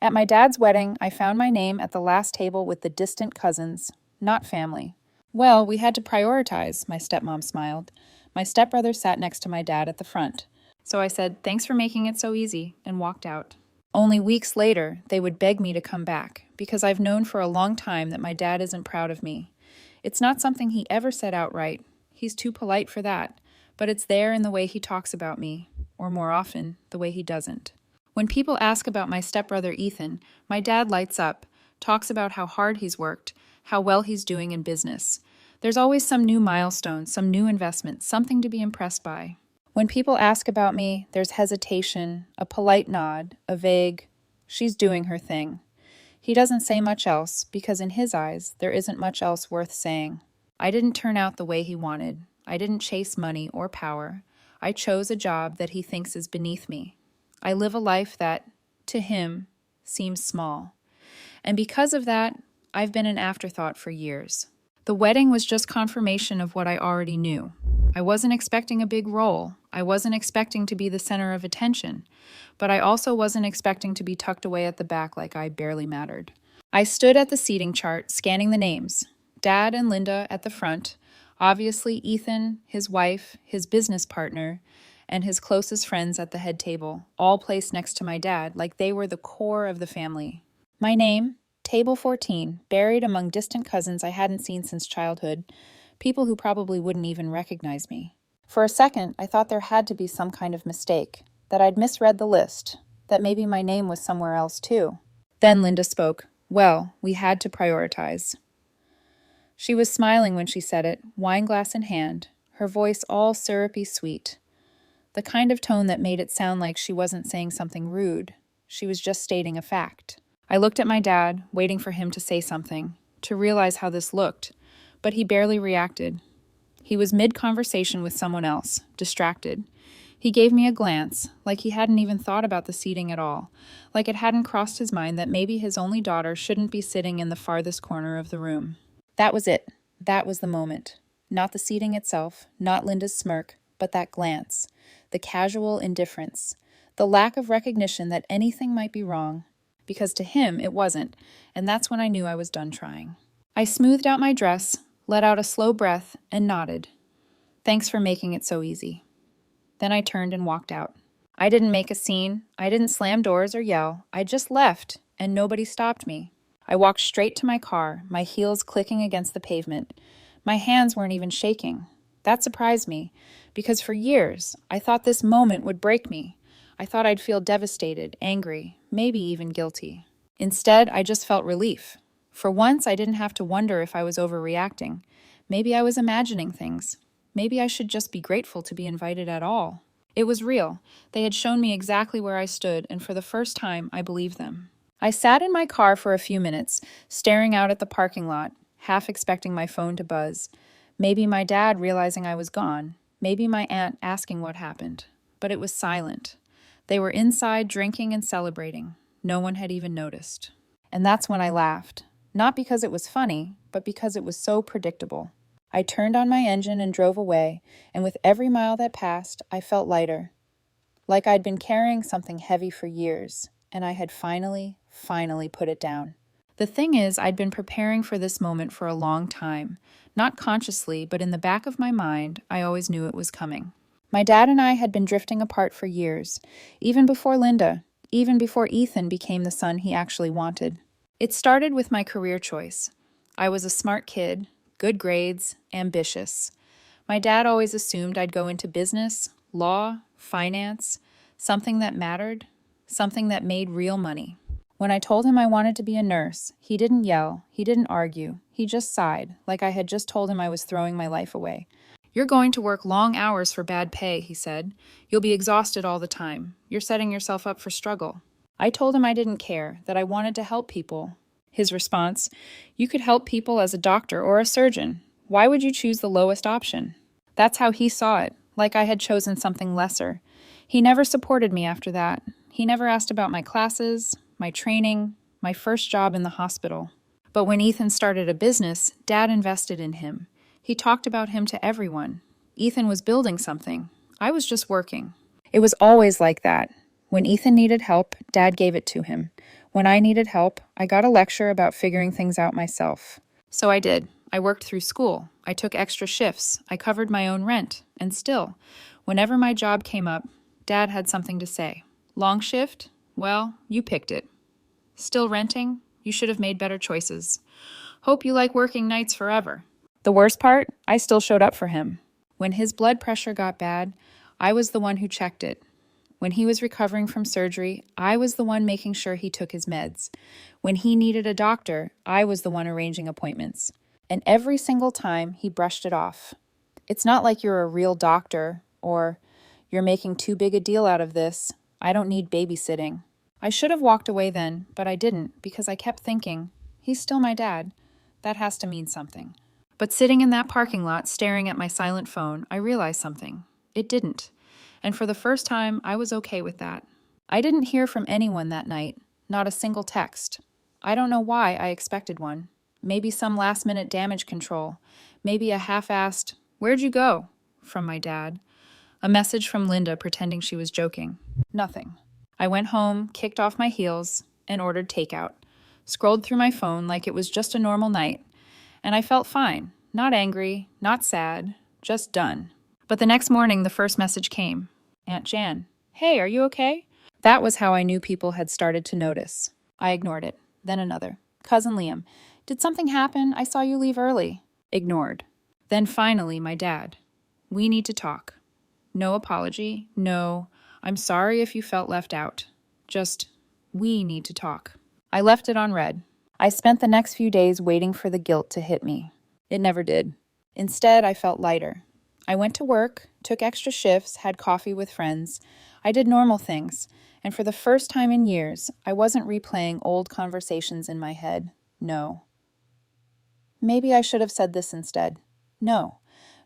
At my dad's wedding, I found my name at the last table with the distant cousins, not family. Well, we had to prioritize, my stepmom smiled. My stepbrother sat next to my dad at the front. So I said, "Thanks for making it so easy," and walked out. Only weeks later, they would beg me to come back, because I've known for a long time that my dad isn't proud of me. It's not something he ever said outright. He's too polite for that. But it's there in the way he talks about me, or more often, the way he doesn't. When people ask about my stepbrother Ethan, my dad lights up, talks about how hard he's worked, how well he's doing in business. There's always some new milestone, some new investment, something to be impressed by. When people ask about me, there's hesitation, a polite nod, a vague, "She's doing her thing." He doesn't say much else, because in his eyes, there isn't much else worth saying. I didn't turn out the way he wanted. I didn't chase money or power. I chose a job that he thinks is beneath me. I live a life that, to him, seems small. And because of that, I've been an afterthought for years. The wedding was just confirmation of what I already knew. I wasn't expecting a big role. I wasn't expecting to be the center of attention. But I also wasn't expecting to be tucked away at the back like I barely mattered. I stood at the seating chart, scanning the names. Dad and Linda at the front. Obviously, Ethan, his wife, his business partner, and his closest friends at the head table, all placed next to my dad like they were the core of the family. My name, Table 14, buried among distant cousins I hadn't seen since childhood, people who probably wouldn't even recognize me. For a second, I thought there had to be some kind of mistake, that I'd misread the list, that maybe my name was somewhere else too. Then Linda spoke. Well, we had to prioritize. She was smiling when she said it, wine glass in hand, her voice all syrupy sweet. The kind of tone that made it sound like she wasn't saying something rude. She was just stating a fact. I looked at my dad, waiting for him to say something, to realize how this looked, but he barely reacted. He was mid-conversation with someone else, distracted. He gave me a glance, like he hadn't even thought about the seating at all, like it hadn't crossed his mind that maybe his only daughter shouldn't be sitting in the farthest corner of the room. That was it. That was the moment. Not the seating itself, not Linda's smirk, but that glance, the casual indifference, the lack of recognition that anything might be wrong, because to him it wasn't, and that's when I knew I was done trying. I smoothed out my dress, let out a slow breath, and nodded. Thanks for making it so easy. Then I turned and walked out. I didn't make a scene, I didn't slam doors or yell, I just left, and nobody stopped me. I walked straight to my car, my heels clicking against the pavement. My hands weren't even shaking. That surprised me, because for years, I thought this moment would break me. I thought I'd feel devastated, angry, maybe even guilty. Instead, I just felt relief. For once, I didn't have to wonder if I was overreacting. Maybe I was imagining things. Maybe I should just be grateful to be invited at all. It was real. They had shown me exactly where I stood, and for the first time, I believed them. I sat in my car for a few minutes, staring out at the parking lot, half expecting my phone to buzz. Maybe my dad realizing I was gone. Maybe my aunt asking what happened. But it was silent. They were inside drinking and celebrating. No one had even noticed. And that's when I laughed. Not because it was funny, but because it was so predictable. I turned on my engine and drove away, and with every mile that passed, I felt lighter. Like I'd been carrying something heavy for years, and I had finally put it down. The thing is, I'd been preparing for this moment for a long time. Not consciously, but in the back of my mind, I always knew it was coming. My dad and I had been drifting apart for years, even before Linda, even before Ethan became the son he actually wanted. It started with my career choice. I was a smart kid, good grades, ambitious. My dad always assumed I'd go into business, law, finance, something that mattered, something that made real money. When I told him I wanted to be a nurse, he didn't yell, he didn't argue, he just sighed, like I had just told him I was throwing my life away. "You're going to work long hours for bad pay," he said. "You'll be exhausted all the time. You're setting yourself up for struggle." I told him I didn't care, that I wanted to help people. His response, "You could help people as a doctor or a surgeon. Why would you choose the lowest option?" That's how he saw it, like I had chosen something lesser. He never supported me after that. He never asked about my classes, my training, my first job in the hospital. But when Ethan started a business, Dad invested in him. He talked about him to everyone. Ethan was building something. I was just working. It was always like that. When Ethan needed help, Dad gave it to him. When I needed help, I got a lecture about figuring things out myself. So I did. I worked through school. I took extra shifts. I covered my own rent. And still, whenever my job came up, Dad had something to say. Long shift? Well, you picked it. Still renting? You should have made better choices. Hope you like working nights forever. The worst part? I still showed up for him. When his blood pressure got bad, I was the one who checked it. When he was recovering from surgery, I was the one making sure he took his meds. When he needed a doctor, I was the one arranging appointments. And every single time, he brushed it off. It's not like you're a real doctor, or you're making too big a deal out of this. I don't need babysitting. I should have walked away then, but I didn't because I kept thinking, he's still my dad. That has to mean something. But sitting in that parking lot staring at my silent phone, I realized something. It didn't. And for the first time, I was okay with that. I didn't hear from anyone that night, not a single text. I don't know why I expected one. Maybe some last-minute damage control. Maybe a half-assed, "Where'd you go?" from my dad. A message from Linda pretending she was joking. Nothing. I went home, kicked off my heels, and ordered takeout. Scrolled through my phone like it was just a normal night. And I felt fine. Not angry, not sad, just done. But the next morning, the first message came. Aunt Jan. "Hey, are you okay?" That was how I knew people had started to notice. I ignored it. Then another. "Cousin Liam. Did something happen? I saw you leave early." Ignored. Then finally, my dad. "We need to talk." No apology. No, "I'm sorry if you felt left out." Just, "We need to talk." I left it on red. I spent the next few days waiting for the guilt to hit me. It never did. Instead, I felt lighter. I went to work, took extra shifts, had coffee with friends. I did normal things, and for the first time in years, I wasn't replaying old conversations in my head. No. Maybe I should have said this instead. No.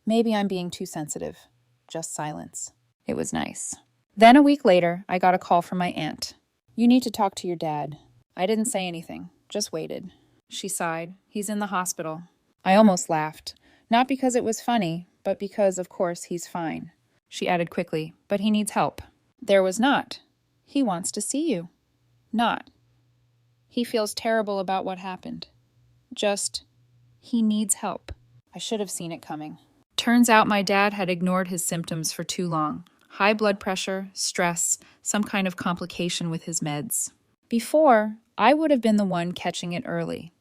Maybe I'm being too sensitive. Just silence. It was nice. Then a week later, I got a call from my aunt. "You need to talk to your dad." I didn't say anything, just waited. She sighed. "He's in the hospital." I almost laughed. Not because it was funny, but because, of course, he's fine. She added quickly, "But he needs help." There was not. "He wants to see you." Not. "He feels terrible about what happened." Just, "He needs help." I should have seen it coming. Turns out my dad had ignored his symptoms for too long. High blood pressure, stress, some kind of complication with his meds. Before, I would have been the one catching it early.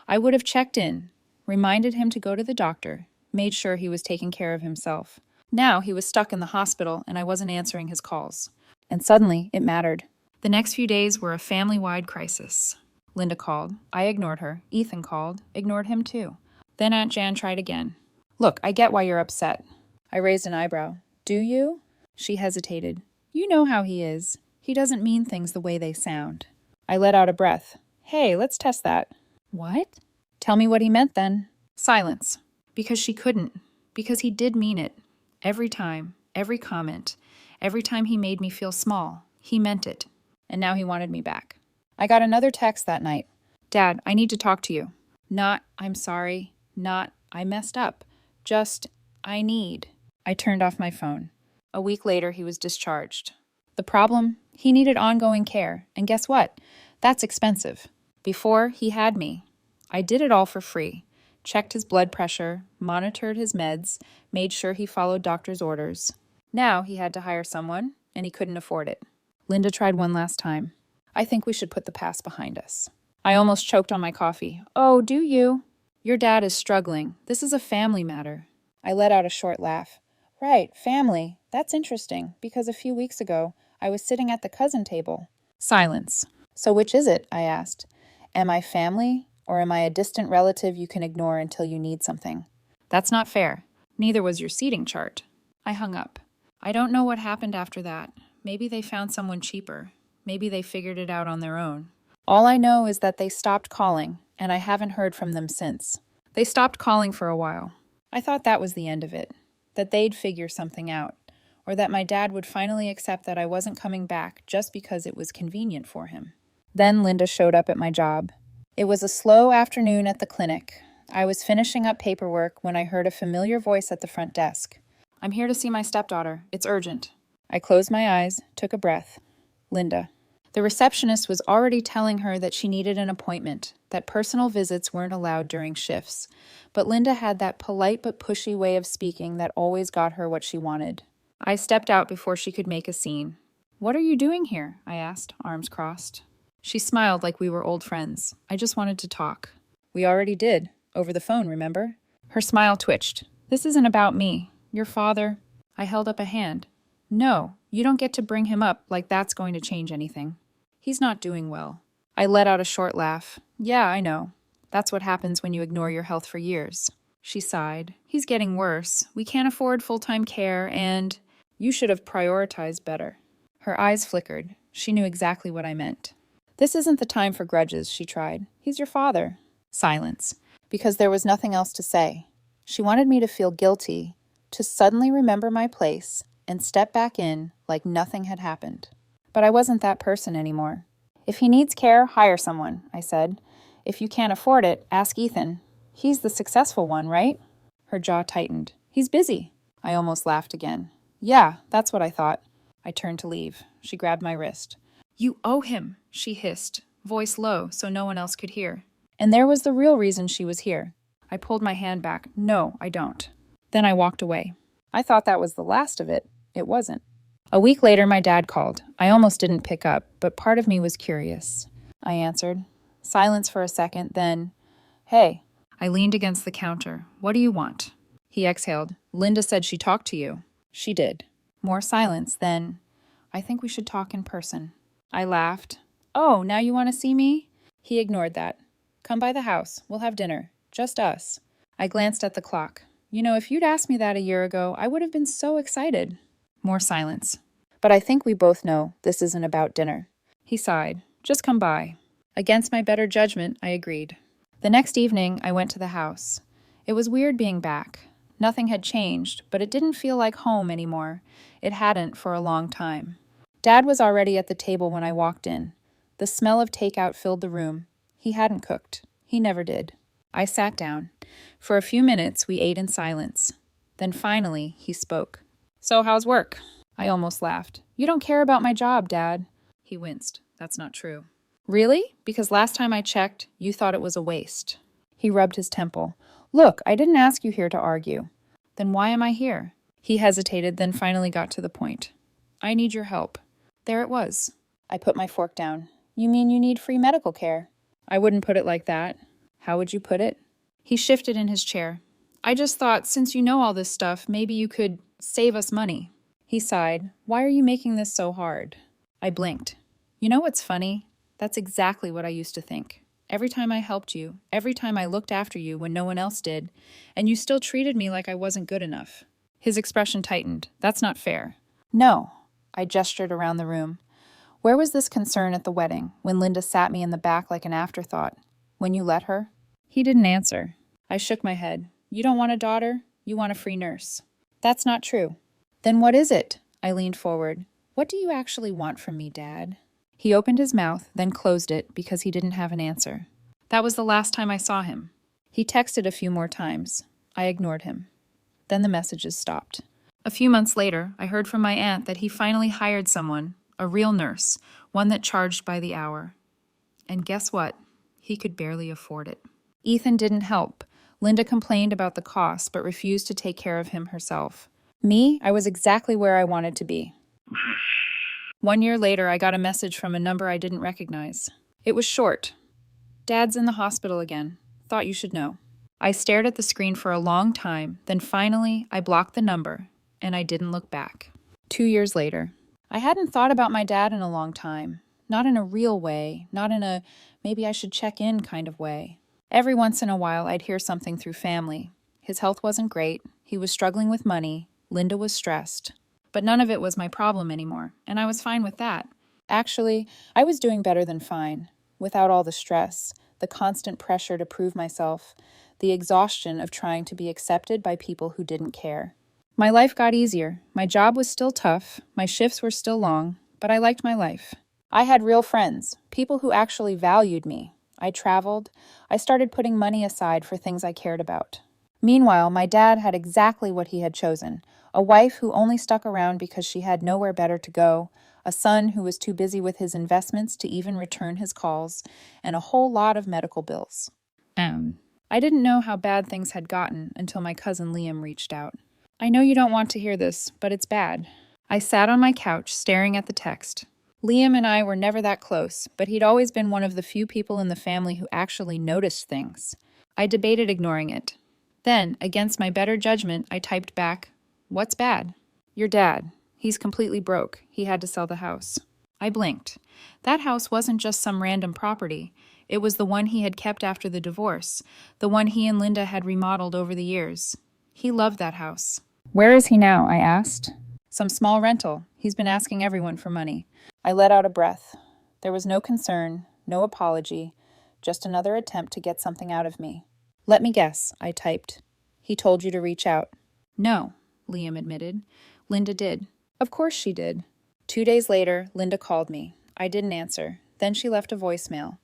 I would have checked in, reminded him to go to the doctor, made sure he was taking care of himself. Now he was stuck in the hospital and I wasn't answering his calls. And suddenly, it mattered. The next few days were a family-wide crisis. Linda called. I ignored her. Ethan called. Ignored him too. Then Aunt Jan tried again. "Look, I get why you're upset." I raised an eyebrow. "Do you?" She hesitated. "You know how he is. He doesn't mean things the way they sound." I let out a breath. "Hey, let's test that." "What?" "Tell me what he meant then." Silence. Because she couldn't. Because he did mean it. Every time, every comment, every time he made me feel small, he meant it. And now he wanted me back. I got another text that night. "Dad, I need to talk to you." Not, "I'm sorry." Not, "I messed up." Just, "I need." I turned off my phone. A week later, he was discharged. The problem? He needed ongoing care. And guess what? That's expensive. Before, he had me. I did it all for free. Checked his blood pressure, monitored his meds, made sure he followed doctor's orders. Now he had to hire someone, and he couldn't afford it. Linda tried one last time. "I think we should put the past behind us." I almost choked on my coffee. "Oh, do you?" "Your dad is struggling. This is a family matter." I let out a short laugh. "Right, family. That's interesting, because a few weeks ago, I was sitting at the cousin table." Silence. "So which is it?" I asked. "Am I family, or am I a distant relative you can ignore until you need something?" "That's not fair. Neither was your seating chart." I hung up. I don't know what happened after that. Maybe they found someone cheaper. Maybe they figured it out on their own. All I know is that they stopped calling, and I haven't heard from them since. They stopped calling for a while. I thought that was the end of it, that they'd figure something out, or that my dad would finally accept that I wasn't coming back just because it was convenient for him. Then Linda showed up at my job. It was a slow afternoon at the clinic. I was finishing up paperwork when I heard a familiar voice at the front desk. "I'm here to see my stepdaughter. It's urgent." I closed my eyes, took a breath. Linda. The receptionist was already telling her that she needed an appointment, that personal visits weren't allowed during shifts. But Linda had that polite but pushy way of speaking that always got her what she wanted. I stepped out before she could make a scene. "What are you doing here?" I asked, arms crossed. She smiled like we were old friends. "I just wanted to talk." "We already did. Over the phone, remember?" Her smile twitched. "This isn't about me. Your father—" I held up a hand. "No, you don't get to bring him up like that's going to change anything. He's not doing well." I let out a short laugh. "Yeah, I know. That's what happens when you ignore your health for years." She sighed. "He's getting worse. We can't afford full-time care, and you should have prioritized better." Her eyes flickered. She knew exactly what I meant. "This isn't the time for grudges," she tried. "He's your father." Silence. Because there was nothing else to say. She wanted me to feel guilty, to suddenly remember my place, and step back in like nothing had happened. But I wasn't that person anymore. "If he needs care, hire someone," I said. "If you can't afford it, ask Ethan. He's the successful one, right?" Her jaw tightened. "He's busy." I almost laughed again. "Yeah, that's what I thought." I turned to leave. She grabbed my wrist. "You owe him," she hissed, voice low so no one else could hear. And there was the real reason she was here. I pulled my hand back. "No, I don't." Then I walked away. I thought that was the last of it. It wasn't. A week later, my dad called. I almost didn't pick up, but part of me was curious. I answered. Silence for a second, then, "Hey." I leaned against the counter. "What do you want?" He exhaled. "Linda said she talked to you." "She did." More silence, then, "I think we should talk in person." I laughed. "Oh, now you want to see me?" He ignored that. "Come by the house. We'll have dinner. Just us." I glanced at the clock. "You know, if you'd asked me that a year ago, I would have been so excited." More silence. "But I think we both know this isn't about dinner." He sighed. "Just come by." Against my better judgment, I agreed. The next evening, I went to the house. It was weird being back. Nothing had changed, but it didn't feel like home anymore. It hadn't for a long time. Dad was already at the table when I walked in. The smell of takeout filled the room. He hadn't cooked. He never did. I sat down. For a few minutes, we ate in silence. Then finally, he spoke. "So how's work?" I almost laughed. "You don't care about my job, Dad." He winced. "That's not true." "Really? Because last time I checked, you thought it was a waste." He rubbed his temple. "Look, I didn't ask you here to argue." "Then why am I here?" He hesitated, then finally got to the point. "I need your help." There it was. I put my fork down. "You mean you need free medical care?" "I wouldn't put it like that." "How would you put it?" He shifted in his chair. "I just thought, since you know all this stuff, maybe you could save us money." He sighed. "Why are you making this so hard?" I blinked. "You know what's funny? That's exactly what I used to think. Every time I helped you, every time I looked after you when no one else did, and you still treated me like I wasn't good enough." His expression tightened. "That's not fair." "No." I gestured around the room. "Where was this concern at the wedding, when Linda sat me in the back like an afterthought? When you let her?" He didn't answer. I shook my head. "You don't want a daughter? You want a free nurse." "That's not true." "Then what is it?" I leaned forward. "What do you actually want from me, Dad?" He opened his mouth, then closed it because he didn't have an answer. That was the last time I saw him. He texted a few more times. I ignored him. Then the messages stopped. A few months later, I heard from my aunt that he finally hired someone, a real nurse, one that charged by the hour. And guess what? He could barely afford it. Ethan didn't help. Linda complained about the cost, but refused to take care of him herself. Me, I was exactly where I wanted to be. 1 year later, I got a message from a number I didn't recognize. It was short. "Dad's in the hospital again. Thought you should know." I stared at the screen for a long time, then finally, I blocked the number, and I didn't look back. 2 years later. I hadn't thought about my dad in a long time. Not in a real way, not in a maybe I should check in kind of way. Every once in a while, I'd hear something through family. His health wasn't great, he was struggling with money, Linda was stressed. But none of it was my problem anymore, and I was fine with that. Actually, I was doing better than fine, without all the stress, the constant pressure to prove myself, the exhaustion of trying to be accepted by people who didn't care. My life got easier. My job was still tough, my shifts were still long, but I liked my life. I had real friends, people who actually valued me. I traveled. I started putting money aside for things I cared about. Meanwhile, my dad had exactly what he had chosen: a wife who only stuck around because she had nowhere better to go, a son who was too busy with his investments to even return his calls, and a whole lot of medical bills. I didn't know how bad things had gotten until my cousin Liam reached out. I know you don't want to hear this, but it's bad. I sat on my couch staring at the text. Liam and I were never that close, but he'd always been one of the few people in the family who actually noticed things. I debated ignoring it. Then, against my better judgment, I typed back, "What's bad?" "Your dad. He's completely broke. He had to sell the house." I blinked. That house wasn't just some random property. It was the one he had kept after the divorce, the one he and Linda had remodeled over the years. He loved that house. "Where is he now?" I asked. "Some small rental. He's been asking everyone for money." I let out a breath. There was no concern, no apology, just another attempt to get something out of me. "Let me guess," I typed. "He told you to reach out." "No," Liam admitted. "Linda did." Of course she did. 2 days later, Linda called me. I didn't answer. Then she left a voicemail.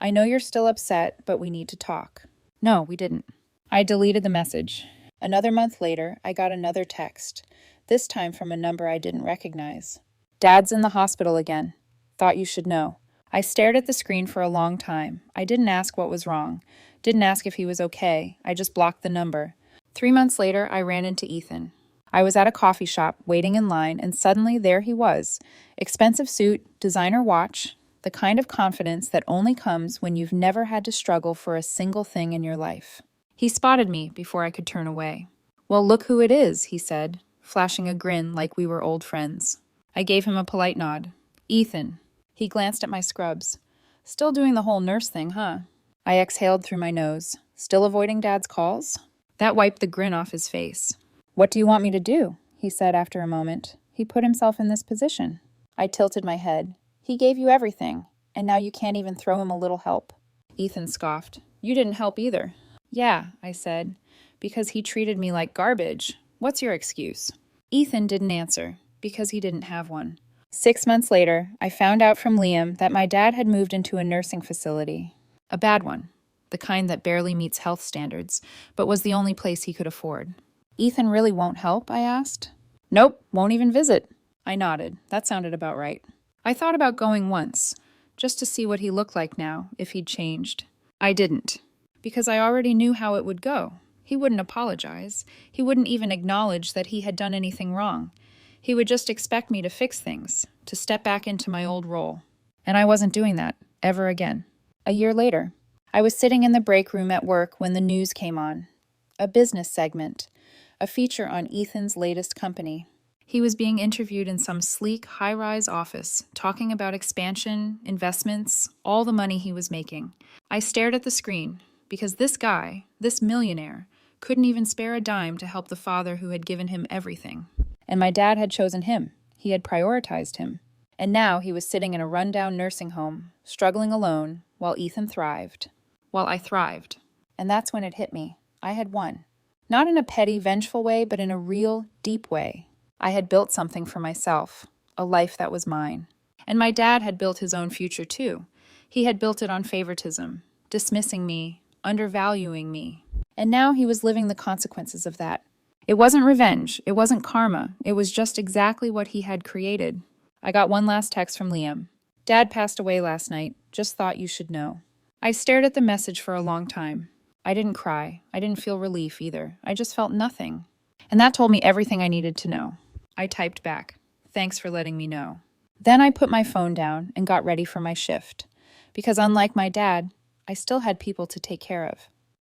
"I know you're still upset, but we need to talk." No, we didn't. I deleted the message. Another month later, I got another text, this time from a number I didn't recognize. "Dad's in the hospital again. Thought you should know." I stared at the screen for a long time. I didn't ask what was wrong. Didn't ask if he was okay. I just blocked the number. 3 months later, I ran into Ethan. I was at a coffee shop, waiting in line, and suddenly there he was. Expensive suit, designer watch, the kind of confidence that only comes when you've never had to struggle for a single thing in your life. He spotted me before I could turn away. "Well, look who it is," he said, flashing a grin like we were old friends. I gave him a polite nod. "Ethan." He glanced at my scrubs. "Still doing the whole nurse thing, huh?" I exhaled through my nose. "Still avoiding Dad's calls?" That wiped the grin off his face. "What do you want me to do?" he said after a moment. "He put himself in this position." I tilted my head. "He gave you everything, and now you can't even throw him a little help." Ethan scoffed. "You didn't help either." "Yeah," I said, "because he treated me like garbage. What's your excuse?" Ethan didn't answer, because he didn't have one. 6 months later, I found out from Liam that my dad had moved into a nursing facility. A bad one. The kind that barely meets health standards, but was the only place he could afford. "Ethan really won't help?" I asked. "Nope, won't even visit." I nodded. That sounded about right. I thought about going once, just to see what he looked like now, if he'd changed. I didn't, because I already knew how it would go. He wouldn't apologize. He wouldn't even acknowledge that he had done anything wrong. He would just expect me to fix things, to step back into my old role. And I wasn't doing that, ever again. A year later, I was sitting in the break room at work when the news came on. A business segment, a feature on Ethan's latest company. He was being interviewed in some sleek, high-rise office, talking about expansion, investments, all the money he was making. I stared at the screen, because this guy, this millionaire, couldn't even spare a dime to help the father who had given him everything. And my dad had chosen him. He had prioritized him. And now he was sitting in a rundown nursing home, struggling alone, while Ethan thrived. While I thrived. And that's when it hit me. I had won. Not in a petty, vengeful way, but in a real, deep way. I had built something for myself, a life that was mine. And my dad had built his own future too. He had built it on favoritism, dismissing me, undervaluing me. And now he was living the consequences of that. It wasn't revenge, it wasn't karma, it was just exactly what he had created. I got one last text from Liam. "Dad passed away last night, just thought you should know." I stared at the message for a long time. I didn't cry, I didn't feel relief either, I just felt nothing. And that told me everything I needed to know. I typed back, "Thanks for letting me know." Then I put my phone down and got ready for my shift. Because unlike my dad, I still had people to take care of.